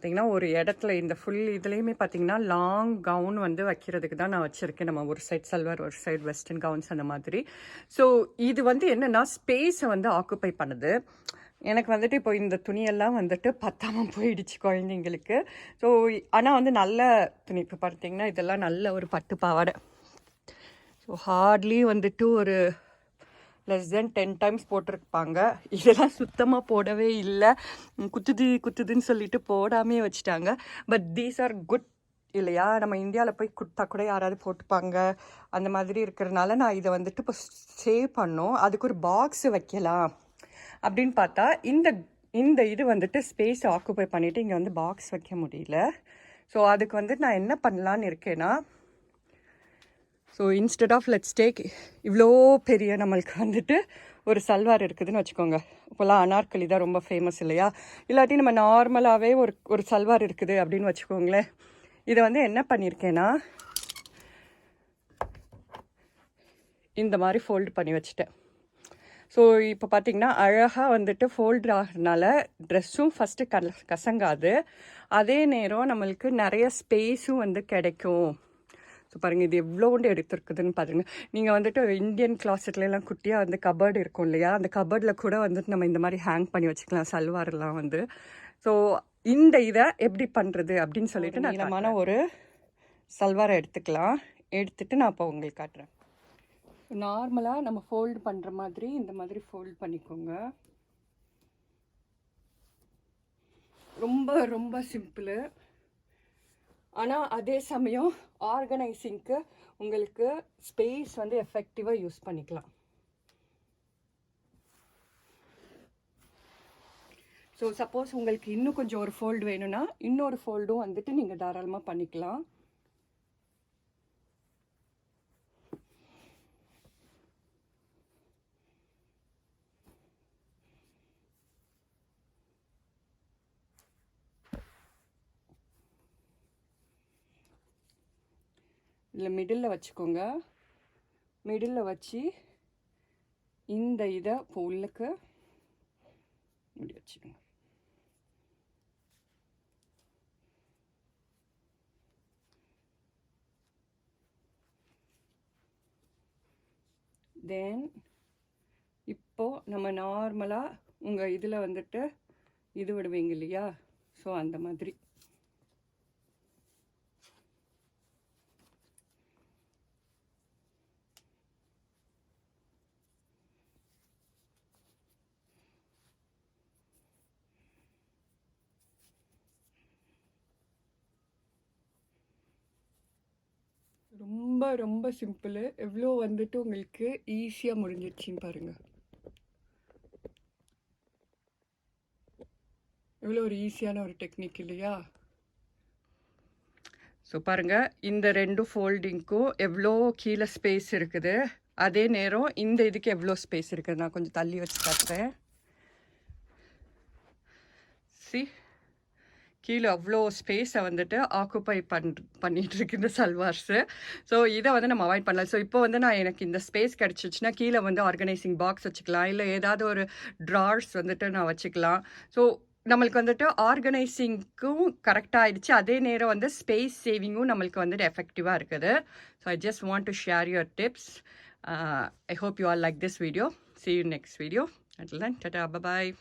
பார்த்தீங்கன்னா ஒரு இடத்துல இந்த ஃபுல் இதுலேயுமே பார்த்தீங்கன்னா லாங் கவுன் வந்து வைக்கிறதுக்கு தான் நான் வச்சுருக்கேன். நம்ம ஒரு சைட் சல்வார், ஒரு சைட் வெஸ்டர்ன் கவுன்ஸ் அந்த மாதிரி. ஸோ இது வந்து என்னென்னா ஸ்பேஸை வந்து ஆக்குப்பை பண்ணுது. எனக்கு வந்துட்டு இப்போ இந்த துணியெல்லாம் வந்துட்டு பத்தாமல் போயிடுச்சு குழந்தைங்களுக்கு. ஸோ ஆனால் வந்து நல்ல துணி. இப்போ பார்த்தீங்கன்னா இதெல்லாம் நல்ல ஒரு பட்டு பாவாடை. ஸோ ஹார்ட்லி வந்துட்டு ஒரு லெஸ் தென் 10 டைம்ஸ் போட்டிருப்பாங்க. இதெல்லாம் சுத்தமாக போடவே இல்லை. குத்துதுன்னு சொல்லிட்டு போடாமே வச்சுட்டாங்க. பட் தீஸ் ஆர் குட் இல்லையா? நம்ம இந்தியாவில் போய் குர்த்தா கூட யாராவது போட்டுப்பாங்க. அந்த மாதிரி இருக்கிறதுனால நான் இதை வந்துட்டு இப்போ சேவ் பண்ணோம். அதுக்கு ஒரு பாக்ஸ் வைக்கலாம் அப்படின்னு பார்த்தா இந்த இது வந்துட்டு ஸ்பேஸ் ஆக்குப்பை பண்ணிவிட்டு இங்கே வந்து பாக்ஸ் வைக்க முடியல. ஸோ அதுக்கு வந்துட்டு நான் என்ன பண்ணலான்னு இருக்கேன்னா, so instead of let's take இவ்வளோ பெரிய நம்மளுக்கு வந்துட்டு ஒரு சல்வார் இருக்குதுன்னு வச்சுக்கோங்க. இப்போல்லாம் அனார்கலி தான் ரொம்ப ஃபேமஸ் இல்லையா? இல்லாட்டி நம்ம நார்மலாகவே ஒரு சல்வார் இருக்குது அப்படின்னு வச்சுக்கோங்களேன். இதை வந்து என்ன பண்ணியிருக்கேன்னா இந்த மாதிரி ஃபோல்டு பண்ணி வச்சுட்டேன். ஸோ இப்போ பார்த்திங்கன்னா அழகாக வந்துட்டு ஃபோல்டு ஆகிறதுனால ட்ரெஸ்ஸும் ஃபஸ்ட்டு கசங்காது. அதே நேரம் நம்மளுக்கு நிறைய ஸ்பேஸும் வந்து கிடைக்கும். ஸோ பாருங்கள் இது எவ்வளோண்டு எடுத்துருக்குதுன்னு பாருங்கள். நீங்கள் வந்துட்டு இந்தியன் கிளாஸெட்லாம் குட்டியாக வந்து கபர்டு இருக்கும் இல்லையா? அந்த கபர்டில் கூட வந்துட்டு நம்ம இந்த மாதிரி ஹேங் பண்ணி வச்சுக்கலாம் சல்வாரெலாம் வந்து. ஸோ இந்த இதை எப்படி பண்ணுறது அப்படின்னு சொல்லிட்டு நான் நீளமான ஒரு சல்வாரை எடுத்துக்கலாம். எடுத்துகிட்டு நான் இப்போ உங்களுக்கு காட்டுறேன். நார்மலாக நம்ம ஃபோல்டு பண்ணுற மாதிரி இந்த மாதிரி ஃபோல்டு பண்ணிக்கோங்க. ரொம்ப ரொம்ப சிம்பிளு. ஆனால் அதே சமயம் ஆர்கனைசிங்க்கு உங்களுக்கு ஸ்பேஸ் வந்து எஃபெக்டிவாக யூஸ் பண்ணிக்கலாம். ஸோ சப்போஸ் உங்களுக்கு இன்னும் கொஞ்சம் ஒரு ஃபோல்டு வேணும்னா இன்னொரு ஃபோல்டும் வந்துட்டு நீங்கள் தாராளமாக பண்ணிக்கலாம். இதில் மிடில் வச்சுக்கோங்க. மிடில் வச்சு இந்த இதை இப்போ உள்ளுக்கு இப்படி வச்சுக்கோங்க. தென் இப்போது நம்ம நார்மலாக உங்கள் இதில் வந்துட்டு இது விடுவீங்க இல்லையா? ஸோ அந்த மாதிரி ரொம்ப ரொம்ப சிம்பிளு. எவ்வளோ வந்துட்டு உங்களுக்கு ஈஸியாக முடிஞ்சிடுச்சின்னு பாருங்கள். எவ்வளோ ஒரு ஈஸியான ஒரு டெக்னிக் இல்லையா? ஸோ பாருங்கள் இந்த ரெண்டு ஃபோல்டிங்க்கும் எவ்வளோ கீழே ஸ்பேஸ் இருக்குது. அதே நேரம் இந்த இதுக்கு எவ்வளோ ஸ்பேஸ் இருக்குது. நான் கொஞ்சம் தள்ளி வச்சு காட்டுறேன். கீழே அவ்வளோ ஸ்பேஸை வந்துட்டு ஆக்குப்பை பண்ணிகிட்ருக்கு இந்த சல்வார்ஸு. ஸோ இதை வந்து நம்ம அவாய்ட் பண்ணலாம். ஸோ இப்போ வந்து நான் எனக்கு இந்த ஸ்பேஸ் கிடச்சிச்சுன்னா கீழே வந்து ஆர்கனைசிங் பாக்ஸ் வச்சுக்கலாம், இல்லை ஏதாவது ஒரு ட்ரார்ஸ் வந்துட்டு நான் வச்சுக்கலாம். ஸோ நம்மளுக்கு வந்துட்டு ஆர்கனைசிங்க்கும் கரெக்டாக ஆகிடுச்சு. அதே நேரம் வந்து ஸ்பேஸ் சேவிங்கும் நம்மளுக்கு வந்துட்டு எஃபெக்டிவாக இருக்குது. So I just want to share your tips. I hope you all like this video. See you next video. Until then, ta-ta, bye-bye.